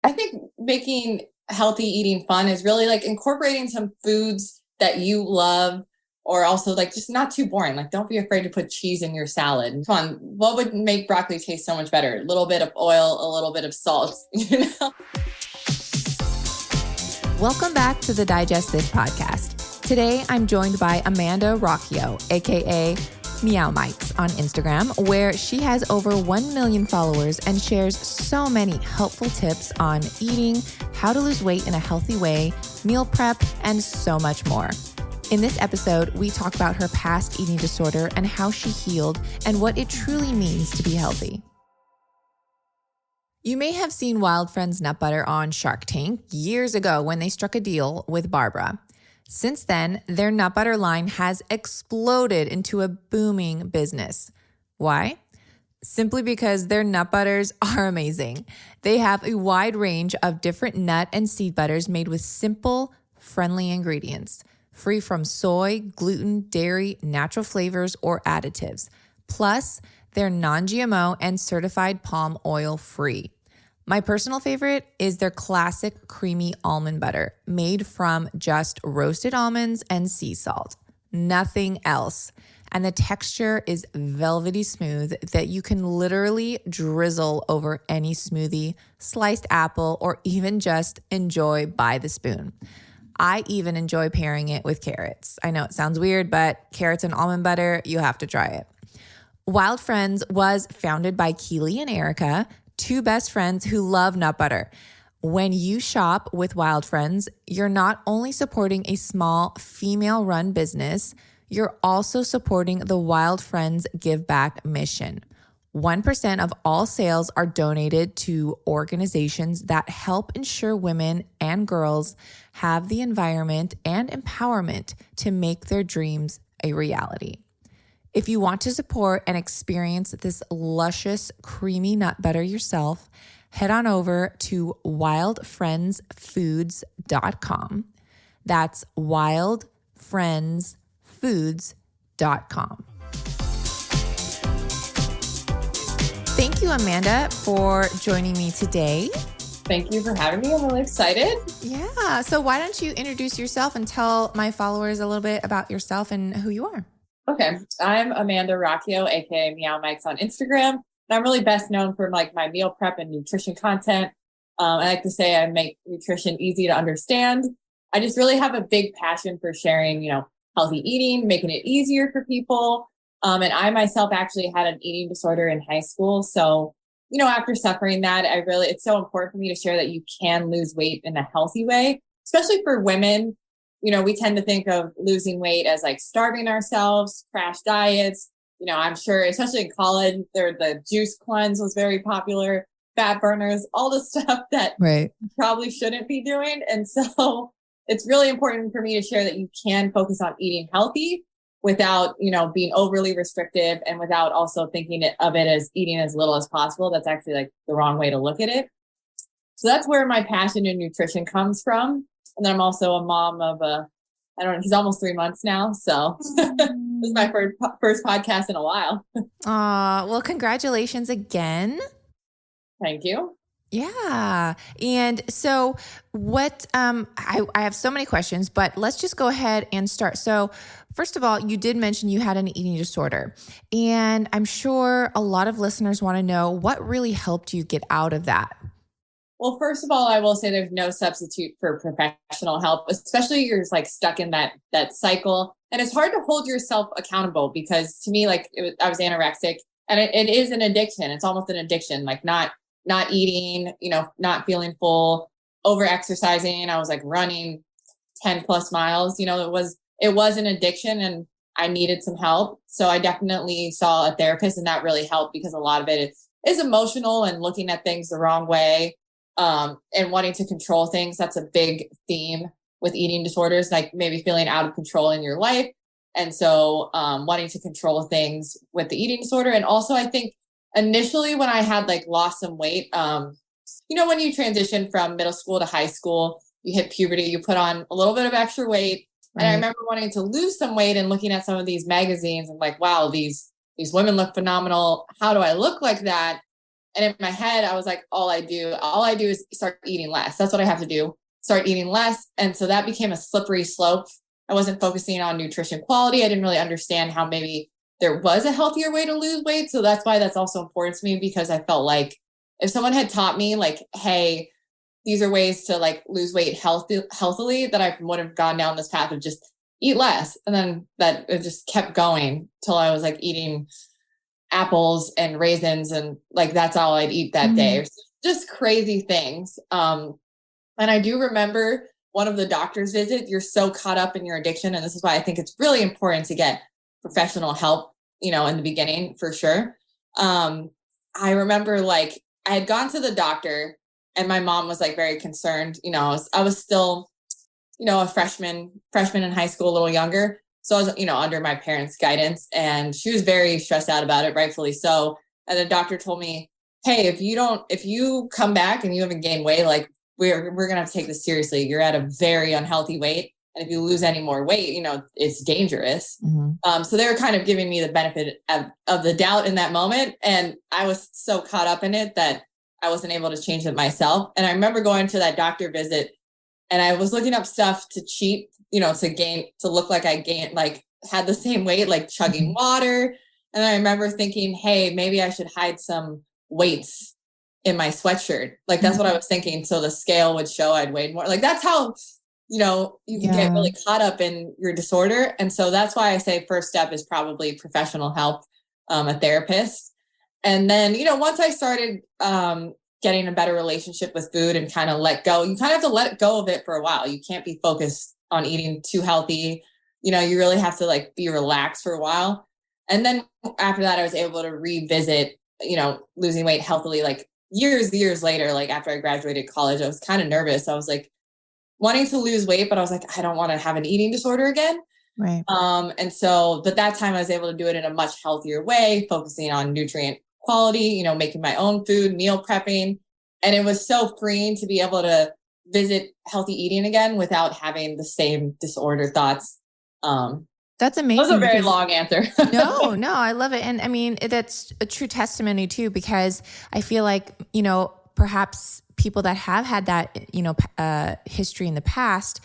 I think making healthy eating fun is really like incorporating some foods that you love, or also like just not too boring. Like, don't be afraid to put cheese in your salad. Come on, what would make broccoli taste so much better? A little bit of oil, a little bit of salt, you know? Welcome back to the Digest This podcast. Today, I'm joined by Amanda Rocchio, aka Meow Mics on Instagram, where she has over 1 million followers and shares so many helpful tips on eating, how to lose weight in a healthy way, meal prep, and so much more. In this episode, we talk about her past eating disorder and how she healed and what it truly means to be healthy. You may have seen Wild Friends nut butter on Shark Tank years ago when they struck a deal with Barbara. Since then, their nut butter line has exploded into a booming business. Why? Simply because their nut butters are amazing. They have a wide range of different nut and seed butters made with simple, friendly ingredients, free from soy, gluten, dairy, natural flavors, or additives. Plus, they're non-GMO and certified palm oil free. My personal favorite is their classic creamy almond butter made from just roasted almonds and sea salt. Nothing else. And the texture is velvety smooth that you can literally drizzle over any smoothie, sliced apple, or even just enjoy by the spoon. I even enjoy pairing it with carrots. I know it sounds weird, but carrots and almond butter, you have to try it. Wild Friends was founded by Keely and Erica, two best friends who love nut butter. When you shop with Wild Friends, you're not only supporting a small female-run business, you're also supporting the Wild Friends Give Back mission. 1% of all sales are donated to organizations that help ensure women and girls have the environment and empowerment to make their dreams a reality. If you want to support and experience this luscious, creamy nut butter yourself, head on over to wildfriendsfoods.com. That's wildfriendsfoods.com. Thank you, Amanda, for joining me today. Thank you for having me. I'm really excited. Yeah. So why don't you introduce yourself and tell my followers a little bit about yourself and who you are? Okay, I'm Amanda Rocchio, aka Meow Mics on Instagram. And I'm really best known for like my meal prep and nutrition content. I like to say I make nutrition easy to understand. I just really have a big passion for sharing, healthy eating, making it easier for people. And I myself actually had an eating disorder in high school. So, after suffering that, it's so important for me to share that you can lose weight in a healthy way, especially for women. We tend to think of losing weight as like starving ourselves, crash diets. I'm sure, especially in college, the juice cleanse was very popular, fat burners, all the stuff that Right. you probably shouldn't be doing. And so it's really important for me to share that you can focus on eating healthy without, being overly restrictive and without also thinking of it as eating as little as possible. That's actually like the wrong way to look at it. So that's where my passion in nutrition comes from. And then I'm also a mom of he's almost 3 months now. So this is my first podcast in a while. Well, congratulations again. Thank you. Yeah. And so what, I have so many questions, but let's just go ahead and start. So first of all, you did mention you had an eating disorder, and I'm sure a lot of listeners want to know what really helped you get out of that. Well, first of all, I will say there's no substitute for professional help, especially you're like stuck in that cycle. And it's hard to hold yourself accountable because to me, I was anorexic, and it is an addiction. It's almost an addiction, like not eating, not feeling full, over exercising. I was like running 10 plus miles, it was an addiction and I needed some help. So I definitely saw a therapist, and that really helped because a lot of it is emotional and looking at things the wrong way. And wanting to control things. That's a big theme with eating disorders, like maybe feeling out of control in your life. And so wanting to control things with the eating disorder. And also, I think initially when I had lost some weight, when you transition from middle school to high school, you hit puberty, you put on a little bit of extra weight. Right. And I remember wanting to lose some weight and looking at some of these magazines and wow, these women look phenomenal. How do I look like that? And in my head, I was like, all I do is start eating less. That's what I have to do. Start eating less. And so that became a slippery slope. I wasn't focusing on nutrition quality. I didn't really understand how maybe there was a healthier way to lose weight. So that's why that's also important to me, because I felt like if someone had taught me like, hey, these are ways to like lose weight healthily, that I would have gone down this path of just eat less. And then that it just kept going till I was like eating apples and raisins, and like that's all I'd eat that day. Just crazy things. And I do remember one of the doctor's visits, you're so caught up in your addiction. And this is why I think it's really important to get professional help, in the beginning for sure. I remember like I had gone to the doctor and my mom was like very concerned. I was still, a freshman in high school, a little younger. So I was, under my parents' guidance, and she was very stressed out about it, rightfully so. And the doctor told me, hey, if you come back and you haven't gained weight, like we're going to have to take this seriously. You're at a very unhealthy weight. And if you lose any more weight, it's dangerous. So they were kind of giving me the benefit of the doubt in that moment. And I was so caught up in it that I wasn't able to change it myself. And I remember going to that doctor visit and I was looking up stuff to cheat, to look like I gained, like had the same weight, like chugging water. And I remember thinking, hey, maybe I should hide some weights in my sweatshirt. Like that's what I was thinking. So the scale would show I'd weighed more. Like that's how, you can get really caught up in your disorder. And so that's why I say first step is probably professional help, a therapist. And then, once I started getting a better relationship with food and kind of let go, you kind of have to let go of it for a while. You can't be focused on eating too healthy. You really have to like be relaxed for a while. And then after that, I was able to revisit, losing weight healthily, like years later, like after I graduated college. I was kind of nervous. I was like wanting to lose weight, but I was like, I don't want to have an eating disorder again. Right. And so, but that time I was able to do it in a much healthier way, focusing on nutrient quality, making my own food, meal prepping. And it was so freeing to be able to visit healthy eating again without having the same disorder thoughts. That's amazing. That was a very long answer. No, I love it. And I mean, that's a true testimony too, because I feel like, perhaps people that have had that, history in the past,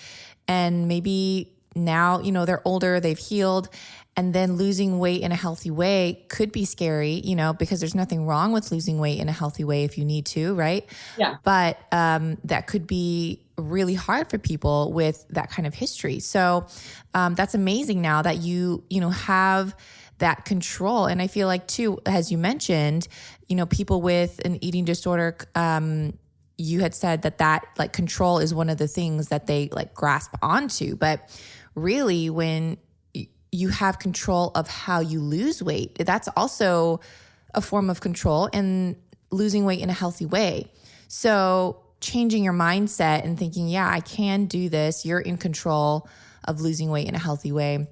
and maybe now, they're older, they've healed, and then losing weight in a healthy way could be scary, because there's nothing wrong with losing weight in a healthy way if you need to, right? Yeah. But that could be really hard for people with that kind of history. So that's amazing now that you have that control. And I feel like too, as you mentioned, people with an eating disorder, you had said that like control is one of the things that they like grasp onto. But really, when you have control of how you lose weight, that's also a form of control, and losing weight in a healthy way. So changing your mindset and thinking, yeah, I can do this. You're in control of losing weight in a healthy way.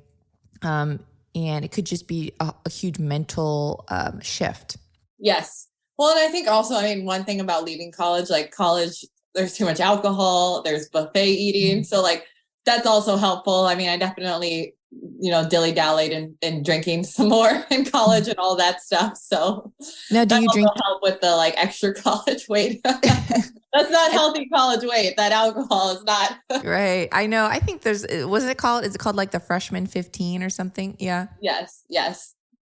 And it could just be a huge mental shift. Yes. Well, and I think also, one thing about leaving college, there's too much alcohol, there's buffet eating. So like, that's also helpful. I definitely, dilly-dallied in drinking some more in college and all that stuff. So now, do you drink? Help with the like extra college weight? That's not healthy college weight. That alcohol is not. Right. I know. I think is it called like the freshman 15 or something? Yeah. Yes.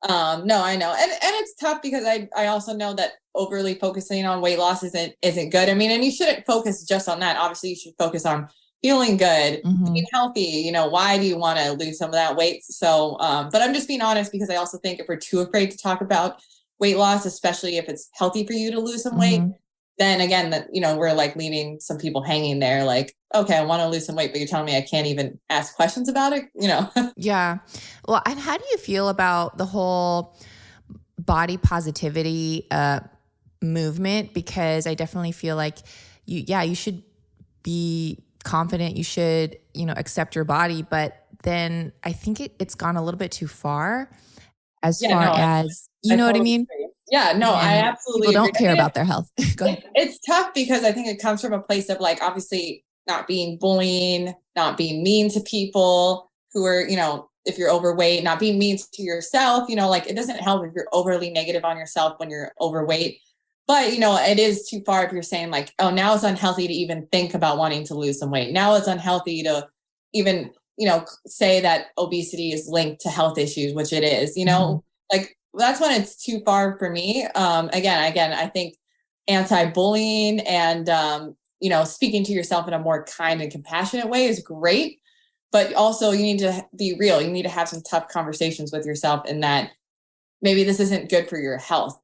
No, I know. And it's tough because I also know that overly focusing on weight loss isn't good. And you shouldn't focus just on that. Obviously you should focus on feeling good, being healthy. Why do you want to lose some of that weight? So, but I'm just being honest, because I also think if we're too afraid to talk about weight loss, especially if it's healthy for you to lose some weight, then again, that, we're like leaving some people hanging there like, okay, I want to lose some weight, but you're telling me I can't even ask questions about it, Yeah. Well, and how do you feel about the whole body positivity movement? Because I definitely feel like you should be confident. You should, accept your body. But then I think it's gone a little bit too far as you know what I mean? Agree. Yeah, no, I absolutely people don't care about their health. Go ahead. It's tough because I think it comes from a place of like, obviously not being bullying, not being mean to people who are, if you're overweight, not being mean to yourself, like it doesn't help if you're overly negative on yourself when you're overweight. But, it is too far if you're saying like, oh, now it's unhealthy to even think about wanting to lose some weight. Now it's unhealthy to even, say that obesity is linked to health issues, which it is, like that's when it's too far for me. Again, I think anti-bullying and, speaking to yourself in a more kind and compassionate way is great. But also you need to be real. You need to have some tough conversations with yourself in that maybe this isn't good for your health,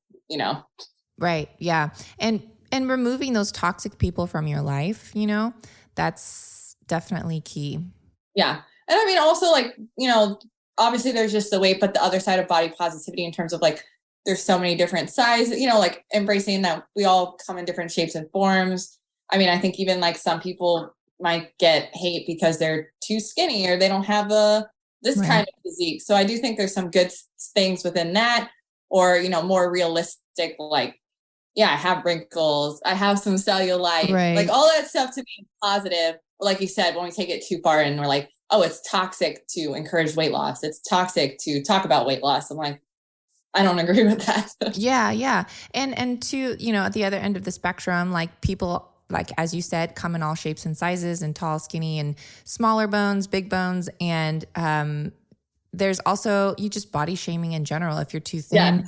Right. Yeah. And removing those toxic people from your life, that's definitely key. Yeah. And I mean, also like, obviously there's just the weight, but the other side of body positivity in terms of like, there's so many different sizes, like embracing that we all come in different shapes and forms. I mean, I think even like some people might get hate because they're too skinny or they don't have this kind of physique. So I do think there's some good things within that, or, more realistic, like, yeah, I have wrinkles, I have some cellulite, like all that stuff to be positive. Like you said, when we take it too far and we're like, oh, it's toxic to encourage weight loss, it's toxic to talk about weight loss. I'm like, I don't agree with that. Yeah. Yeah. And to, at the other end of the spectrum, like people, like, as you said, come in all shapes and sizes and tall, skinny, and smaller bones, big bones. And, there's also you just body shaming in general. If you're too thin,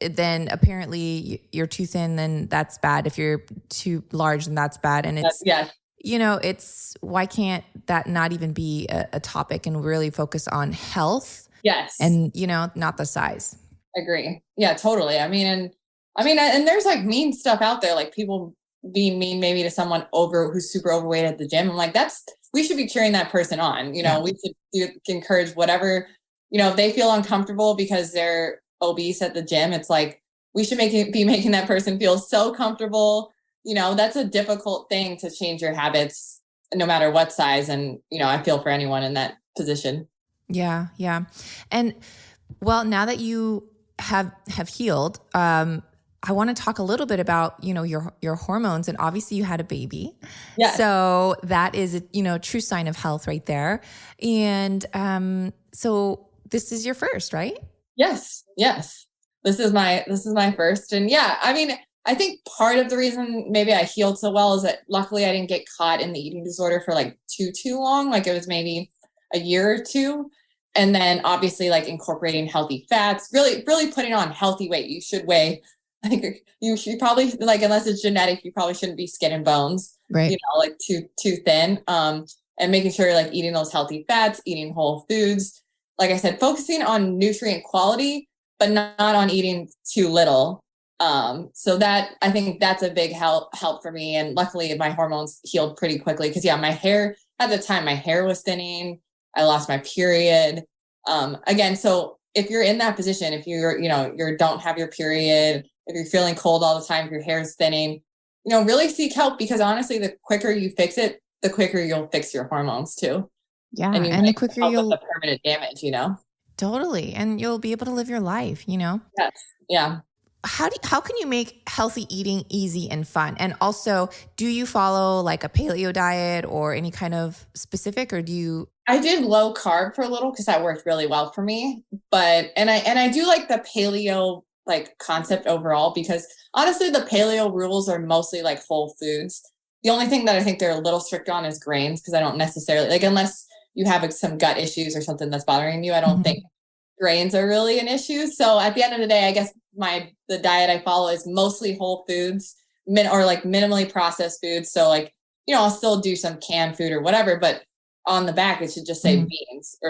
then apparently you're too thin, then that's bad. If you're too large, then that's bad. And it's, it's why can't that not even be a topic and really focus on health? Yes. And, not the size. Agree. Yeah, totally. I mean, and there's like mean stuff out there, like people being mean maybe to someone who's super overweight at the gym. I'm like, we should be cheering that person on. We should encourage whatever, if they feel uncomfortable because they're obese at the gym, it's like, we should be making that person feel so comfortable. That's a difficult thing to change your habits no matter what size. And, I feel for anyone in that position. Yeah. Yeah. And well, now that you have healed, I want to talk a little bit about, your hormones, and obviously you had a baby. Yes. So that is a, true sign of health right there. And, so this is your first, right? Yes. Yes. This is my first. And yeah, I mean, I think part of the reason maybe I healed so well is that luckily I didn't get caught in the eating disorder for like too long. Like it was maybe a year or two. And then obviously like incorporating healthy fats, really, really putting on healthy weight. You should weigh, like you should probably, like, unless it's genetic, you probably shouldn't be skin and bones, right? Like too thin. And making sure you're like eating those healthy fats, eating whole foods. Like I said, focusing on nutrient quality, but not on eating too little. So that, I think that's a big help for me. And luckily my hormones healed pretty quickly. Cause yeah, my hair at the time, my hair was thinning. I lost my period. Again, so if you're in that position, if you're, you don't have your period, if you're feeling cold all the time, if your hair is thinning, really seek help, because honestly, the quicker you fix it, the quicker you'll fix your hormones too. Yeah. And the quicker you'll with the permanent damage, Totally. And you'll be able to live your life, Yes. Yeah. How can you make healthy eating easy and fun? And also, do you follow like a paleo diet or any kind of specific, or do you? I did low carb for a little because that worked really well for me. But, and I do like the paleo like concept overall, because honestly, the paleo rules are mostly like whole foods. The only thing that I think they're a little strict on is grains, because I don't necessarily like, unless you have some gut issues or something that's bothering you, I don't think grains are really an issue. So at the end of the day, I guess the diet I follow is mostly whole foods, or like minimally processed foods. So like, I'll still do some canned food or whatever, but on the back, it should just say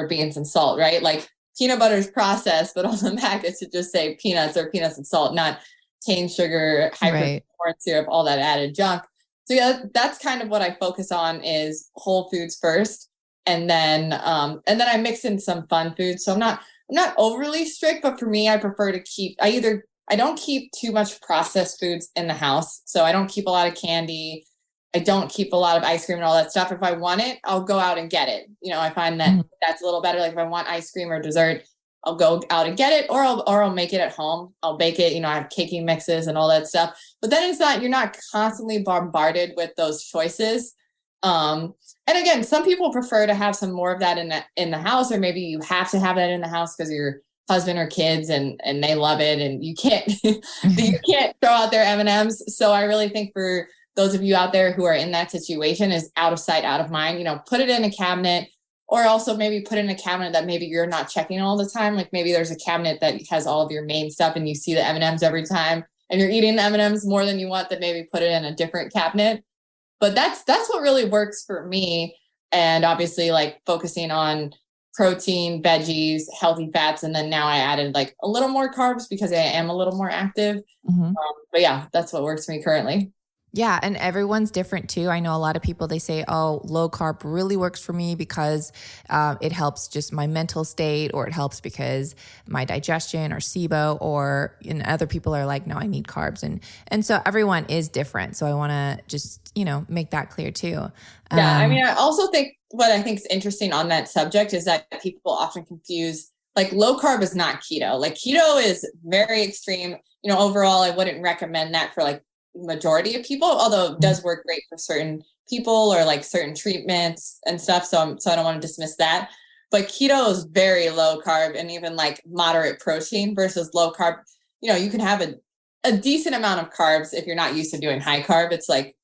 beans and salt, right? Like peanut butter is processed, but on the back, it should just say peanuts and salt, not cane sugar, corn syrup, all that added junk. So yeah, that's kind of what I focus on, is whole foods first. And then I mix in some fun foods. So I'm not overly strict, but for me, I prefer to keep, I don't keep too much processed foods in the house. So I don't keep a lot of candy. I don't keep a lot of ice cream and all that stuff. If I want it, I'll go out and get it. I find that that's a little better. Like if I want ice cream or dessert, I'll go out and get it, or I'll make it at home. I'll bake it. I have caking mixes and all that stuff. But then you're not constantly bombarded with those choices. And again, some people prefer to have some more of that in the house, or maybe you have to have that in the house because you're husband or kids and they love it, and you can't you can't throw out their M&Ms. So I really think for those of you out there who are in that situation, is out of sight, out of mind. You know, put it in a cabinet, or also maybe put in a cabinet that maybe you're not checking all the time. Like maybe there's a cabinet that has all of your main stuff and you see the M&Ms every time and you're eating the M&Ms more than you want, that maybe put it in a different cabinet. But that's what really works for me. And obviously like focusing on protein, veggies, healthy fats. And then now I added like a little more carbs because I am a little more active. But yeah, that's what works for me currently. Yeah. And everyone's different too. I know a lot of people, they say, oh, low carb really works for me because it helps just my mental state, or it helps because my digestion or SIBO, or other people are like, no, I need carbs. And so everyone is different. So I want to just, make that clear too. Yeah. I mean, I also think what I think is interesting on that subject is that people often confuse, like, low carb is not keto. Like keto is very extreme. Overall, I wouldn't recommend that for like majority of people, although it does work great for certain people or like certain treatments and stuff. So I don't want to dismiss that. But keto is very low carb and even like moderate protein versus low carb. You can have a decent amount of carbs if you're not used to doing high carb. It's like,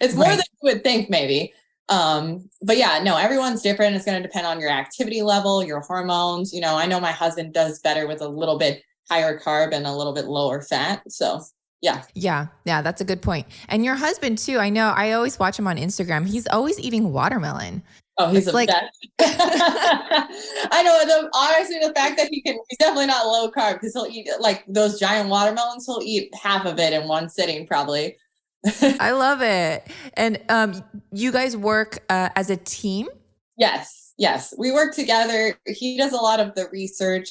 it's more than you would think maybe. But yeah, no, everyone's different. It's going to depend on your activity level, your hormones. I know my husband does better with a little bit higher carb and a little bit lower fat. So yeah. Yeah. That's a good point. And your husband too. I know, I always watch him on Instagram. He's always eating watermelon. Oh, he's like, I know. Honestly, the fact that he's definitely not low carb, because he'll eat like those giant watermelons. He'll eat half of it in one sitting, probably. I love it. And you guys work as a team? Yes. We work together. He does a lot of the research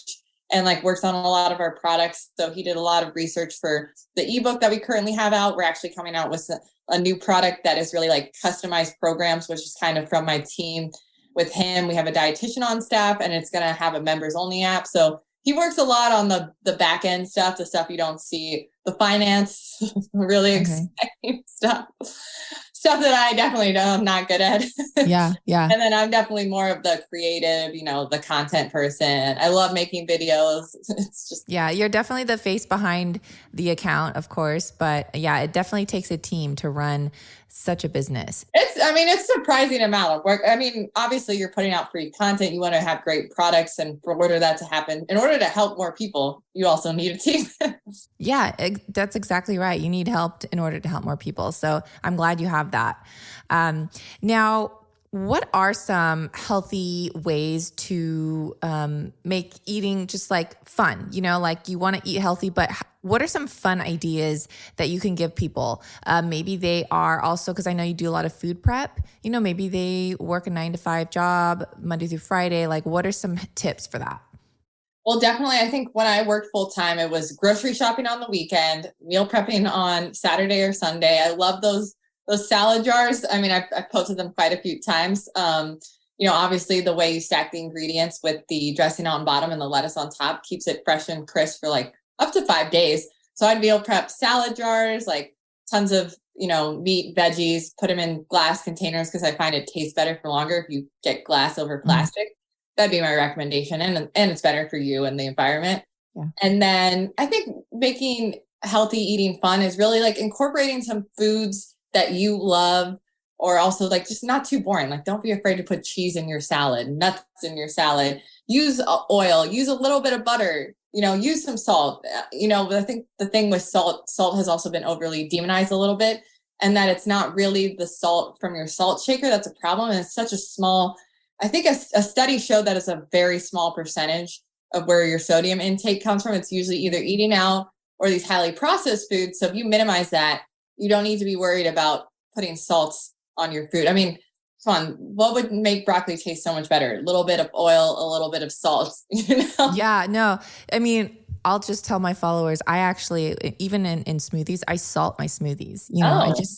and like works on a lot of our products. So he did a lot of research for the ebook that we currently have out. We're actually coming out with a new product that is really like customized programs, which is kind of from my team with him. We have a dietitian on staff, and it's going to have a members only app. So he works a lot on the back end stuff, the stuff you don't see, the finance, really exciting stuff that I definitely know I'm not good at. Yeah. And then I'm definitely more of the creative, the content person. I love making videos. It's just. Yeah, you're definitely the face behind the account, of course. But yeah, it definitely takes a team to run such a business. It's surprising amount of work. I mean, obviously you're putting out free content. You want to have great products. And for order that to happen, in order to help more people, you also need a team. Yeah, that's exactly right. You need help in order to help more people. So I'm glad you have that. Now, what are some healthy ways to make eating just like fun? Like you want to eat healthy, but what are some fun ideas that you can give people? Maybe they are also, because I know you do a lot of food prep, maybe they work a 9-to-5 job, Monday through Friday. Like, what are some tips for that? Well, definitely. I think when I worked full time, it was grocery shopping on the weekend, meal prepping on Saturday or Sunday. I love those salad jars. I mean, I've posted them quite a few times. Obviously the way you stack the ingredients with the dressing on bottom and the lettuce on top keeps it fresh and crisp for like up to 5 days. So I'd meal prep salad jars, like tons of, meat, veggies, put them in glass containers because I find it tastes better for longer if you get glass over plastic. That'd be my recommendation. And it's better for you and the environment. Yeah. And then I think making healthy eating fun is really like incorporating some foods that you love, or also like just not too boring. Like, don't be afraid to put cheese in your salad, nuts in your salad, use oil, use a little bit of butter, use some salt. I think the thing with salt has also been overly demonized a little bit, and that it's not really the salt from your salt shaker that's a problem. And it's such a small, I think a study showed that it's a very small percentage of where your sodium intake comes from. It's usually either eating out or these highly processed foods. So if you minimize that, you don't need to be worried about putting salts on your food. I mean, come on, what would make broccoli taste so much better? A little bit of oil, a little bit of salt, Yeah, no, I mean, I'll just tell my followers, I actually, even in smoothies, I salt my smoothies.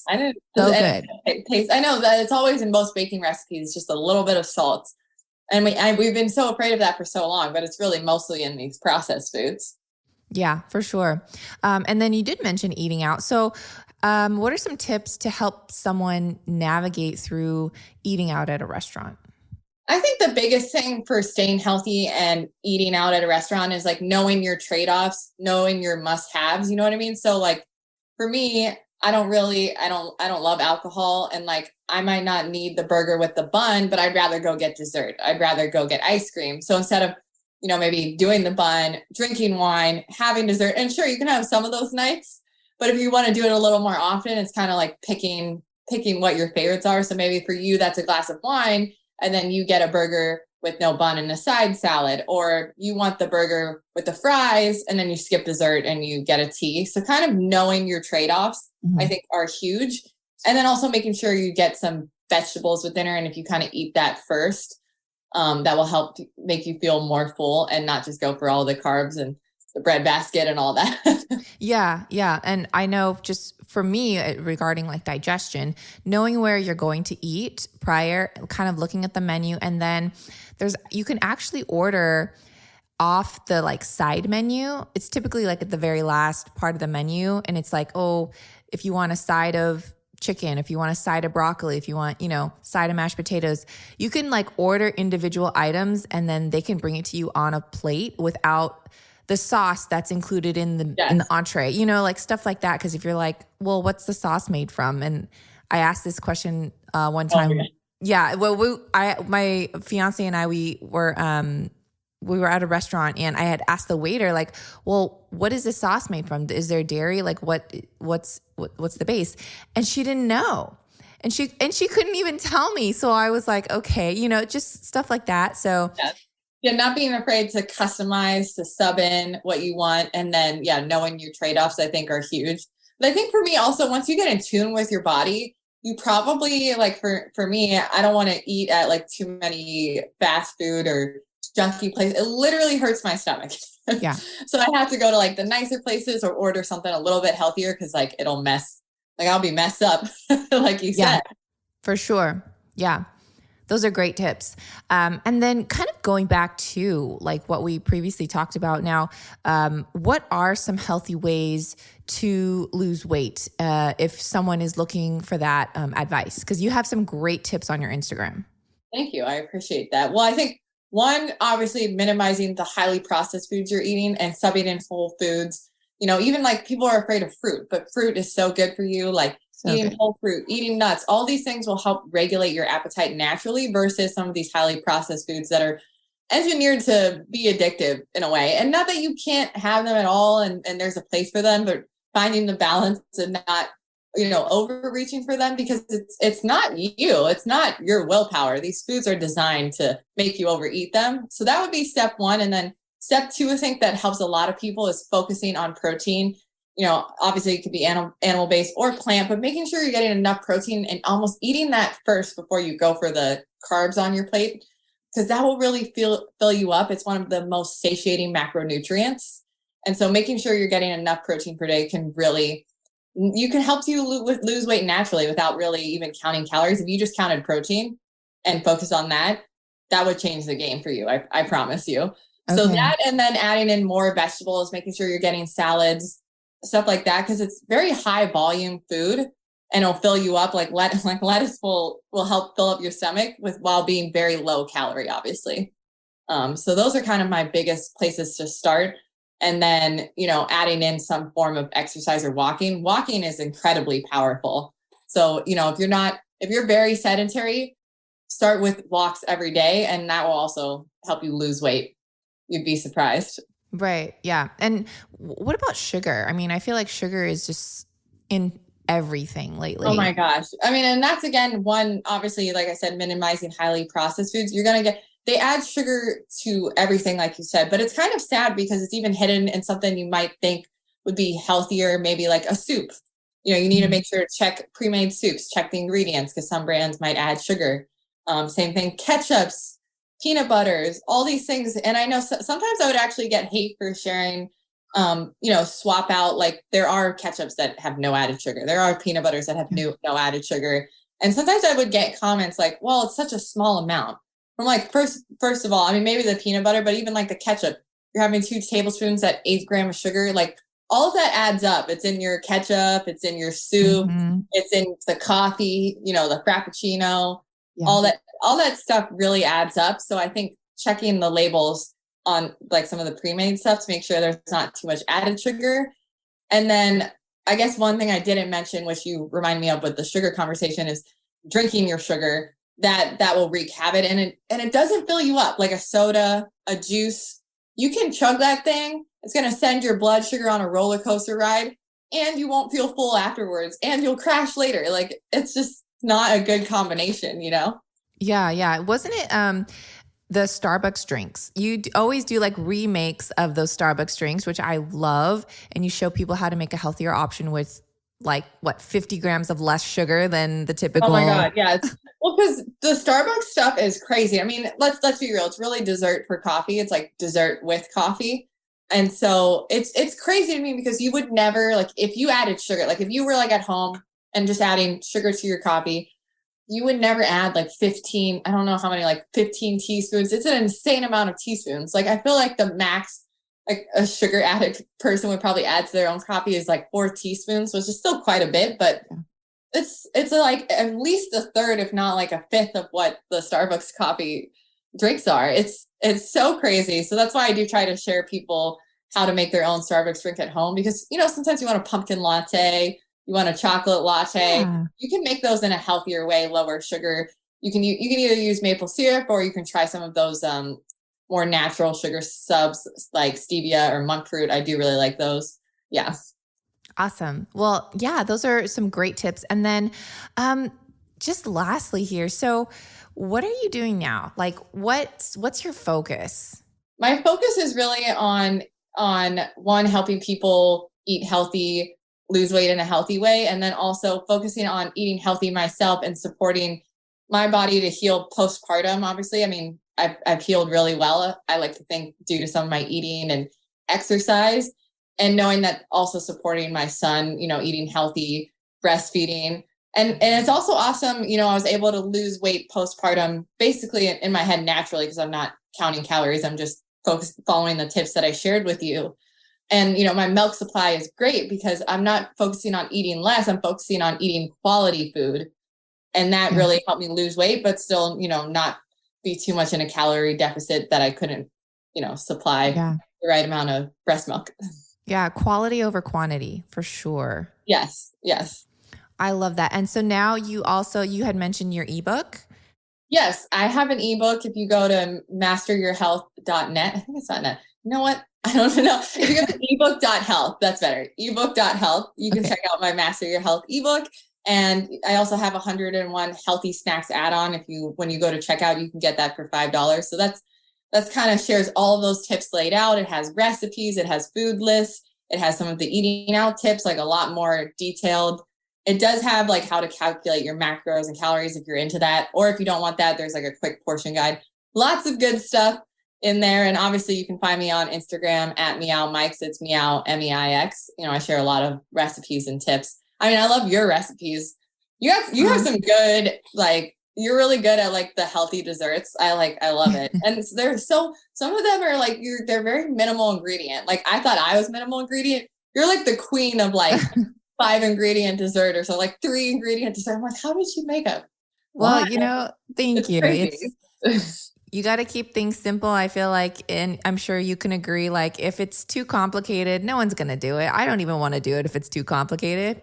I didn't. So good. Taste. I know that it's always in most baking recipes, just a little bit of salt. And we've been so afraid of that for so long, but it's really mostly in these processed foods. Yeah, for sure. And then you did mention eating out. So what are some tips to help someone navigate through eating out at a restaurant? I think the biggest thing for staying healthy and eating out at a restaurant is like knowing your trade-offs, knowing your must-haves, you know what I mean? So like for me, I don't love alcohol, and like I might not need the burger with the bun, but I'd rather go get dessert. I'd rather go get ice cream. So instead of, maybe doing the bun, drinking wine, having dessert, and sure, you can have some of those nights, but if you want to do it a little more often, it's kind of like picking what your favorites are. So maybe for you, that's a glass of wine, and then you get a burger with no bun and a side salad, or you want the burger with the fries and then you skip dessert and you get a tea. So kind of knowing your trade-offs, I think, are huge. And then also making sure you get some vegetables with dinner. And if you kind of eat that first, that will help make you feel more full and not just go for all the carbs and the bread basket and all that. Yeah. Yeah. And I know just for me regarding like digestion, knowing where you're going to eat prior, kind of looking at the menu, and then you can actually order off the like side menu. It's typically like at the very last part of the menu. And it's like, oh, if you want a side of chicken, if you want a side of broccoli, if you want, side of mashed potatoes, you can like order individual items and then they can bring it to you on a plate without the sauce that's included in the entree, like stuff like that. Cause if you're like, well, what's the sauce made from? And I asked this question one time. Oh, yeah. Well, my fiance and I, we were at a restaurant and I had asked the waiter, like, well, what is the sauce made from? Is there dairy? Like what's the base? And she didn't know. And she couldn't even tell me. So I was like, okay, just stuff like that. So yeah, not being afraid to customize, to sub in what you want. And then, knowing your trade-offs, I think, are huge. But I think for me also, once you get in tune with your body, you probably, like for me, I don't want to eat at like too many fast food or junky places. It literally hurts my stomach. Yeah. So I have to go to like the nicer places or order something a little bit healthier because like I'll be messed up, like you said. For sure. Yeah. Those are great tips. And then kind of going back to like what we previously talked about now, what are some healthy ways to lose weight if someone is looking for that advice? Because you have some great tips on your Instagram. Thank you. I appreciate that. Well, I think one, obviously minimizing the highly processed foods you're eating and subbing in whole foods. Even like people are afraid of fruit, but fruit is so good for you. Like eating whole fruit, eating nuts, all these things will help regulate your appetite naturally versus some of these highly processed foods that are engineered to be addictive in a way. And not that you can't have them at all and there's a place for them, but finding the balance and not, overreaching for them, because it's not you, it's not your willpower. These foods are designed to make you overeat them. So that would be step one. And then step two, I think that helps a lot of people, is focusing on protein. Obviously it could be animal-based or plant, but making sure you're getting enough protein and almost eating that first before you go for the carbs on your plate, because that will really fill you up. It's one of the most satiating macronutrients. And so making sure you're getting enough protein per day can help you lose weight naturally without really even counting calories. If you just counted protein and focus on that, that would change the game for you. I promise you. Okay. So that, and then adding in more vegetables, making sure you're getting salads, stuff like that, because it's very high volume food and it'll fill you up. Like lettuce will help fill up your stomach while being very low calorie, obviously. So those are kind of my biggest places to start. And then, adding in some form of exercise or walking. Walking is incredibly powerful. So, if you're very sedentary, start with walks every day, and that will also help you lose weight. You'd be surprised. Right. Yeah. And what about sugar? I mean, I feel like sugar is just in everything lately. Oh my gosh. I mean, and that's again, one, obviously, like I said, minimizing highly processed foods. They add sugar to everything, like you said, but it's kind of sad because it's even hidden in something you might think would be healthier, maybe like a soup. You need to make sure to check pre-made soups, check the ingredients, because some brands might add sugar. Same thing, ketchups, peanut butters, all these things. And I know sometimes I would actually get hate for sharing, swap out, like there are ketchups that have no added sugar. There are peanut butters that have no added sugar. And sometimes I would get comments like, well, it's such a small amount. I'm like, first of all, I mean, maybe the peanut butter, but even like the ketchup, you're having 2 tablespoons at 8 grams of sugar. Like all of that adds up. It's in your ketchup. It's in your soup. Mm-hmm. It's in the coffee, the Frappuccino, all that. all that stuff really adds up. So I think checking the labels on like some of the pre-made stuff to make sure there's not too much added sugar. And then I guess one thing I didn't mention, which you remind me of with the sugar conversation, is drinking your sugar. That will wreak havoc, and it doesn't fill you up like a soda, a juice. You can chug that thing. It's going to send your blood sugar on a roller coaster ride, and you won't feel full afterwards, and you'll crash later. Like, it's just not a good combination, you know? Yeah. Wasn't it the Starbucks drinks? You always do like remakes of those Starbucks drinks, which I love. And you show people how to make a healthier option with like 50 grams of less sugar than the typical. Oh my God. Yeah. Well, because the Starbucks stuff is crazy. I mean, let's be real. It's really dessert for coffee. It's like dessert with coffee. And so it's crazy to me because you would never, like, if you added sugar, like if you were like at home and just adding sugar to your coffee, you would never add like 15, I don't know how many, like 15 teaspoons. It's an insane amount of teaspoons. Like, I feel like the max, like a sugar addict person would probably add to their own coffee is like 4 teaspoons, which is still quite a bit, but it's like at least a third, if not like a fifth of what the Starbucks coffee drinks are. It's so crazy. So that's why I do try to share people how to make their own Starbucks drink at home, because, you know, sometimes you want a pumpkin latte, you want a chocolate latte. Yeah. You can make those in a healthier way, lower sugar. You can either use maple syrup, or you can try some of those more natural sugar subs like stevia or monk fruit. I do really like those. Yeah. Awesome. Well, yeah, those are some great tips. And then just lastly here, so what are you doing now? Like, what's your focus? My focus is really on one, helping people eat healthy, lose weight in a healthy way, and then also focusing on eating healthy myself and supporting my body to heal postpartum. Obviously, I mean, I've healed really well, I like to think, due to some of my eating and exercise, and knowing that also supporting my son, you know, eating healthy, breastfeeding. And it's also awesome, you know, I was able to lose weight postpartum, basically in my head naturally, because I'm not counting calories. I'm just following the tips that I shared with you. And, you know, my milk supply is great because I'm not focusing on eating less. I'm focusing on eating quality food. And that really helped me lose weight, but still, you know, not be too much in a calorie deficit that I couldn't, you know, supply the right amount of breast milk. Yeah. Quality over quantity for sure. Yes. I love that. And so now you had mentioned your ebook. Yes, I have an ebook. If you go to masteryourhealth.net, I think it's .net. You know what? I don't know. If you go to ebook.health, that's better. ebook.health. You can check out my Master Your Health ebook. And I also have 101 healthy snacks add-on. When you go to checkout, you can get that for $5. So that's kind of shares all of those tips laid out. It has recipes, it has food lists, it has some of the eating out tips, like a lot more detailed. It does have like how to calculate your macros and calories if you're into that. Or if you don't want that, there's like a quick portion guide. Lots of good stuff in there. And obviously you can find me on Instagram at MeowMikes. It's Meow, MEIX. You know, I share a lot of recipes and tips. I mean, I love your recipes. You have some good, like, you're really good at like the healthy desserts. I love it. And some of them are like, they're very minimal ingredient. Like, I thought I was minimal ingredient. You're like the queen of like 5 ingredient dessert or so, like 3 ingredient dessert. I'm like, how did you make it? Well, you know, thank you. You got to keep things simple, I feel like, and I'm sure you can agree, like, if it's too complicated, no one's going to do it. I don't even want to do it if it's too complicated.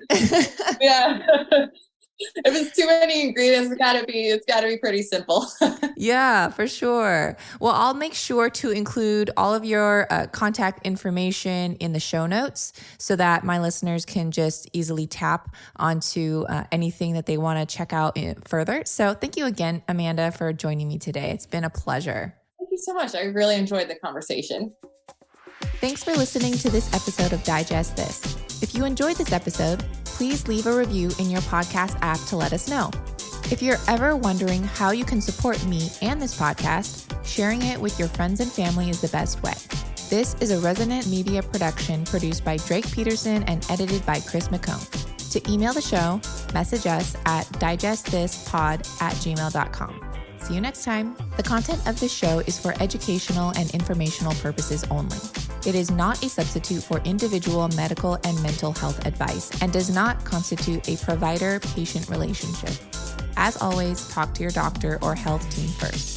Yeah. If it's too many ingredients, it's gotta be pretty simple. Yeah, for sure. Well, I'll make sure to include all of your contact information in the show notes so that my listeners can just easily tap onto anything that they want to check out further. So thank you again, Amanda, for joining me today. It's been a pleasure. Thank you so much. I really enjoyed the conversation. Thanks for listening to this episode of Digest This. If you enjoyed this episode, please leave a review in your podcast app to let us know. If you're ever wondering how you can support me and this podcast, sharing it with your friends and family is the best way. This is a Resonant Media production produced by Drake Peterson and edited by Chris McComb. To email the show, message us at digestthispod@gmail.com. See you next time. The content of this show is for educational and informational purposes only. It is not a substitute for individual medical and mental health advice and does not constitute a provider-patient relationship. As always, talk to your doctor or health team first.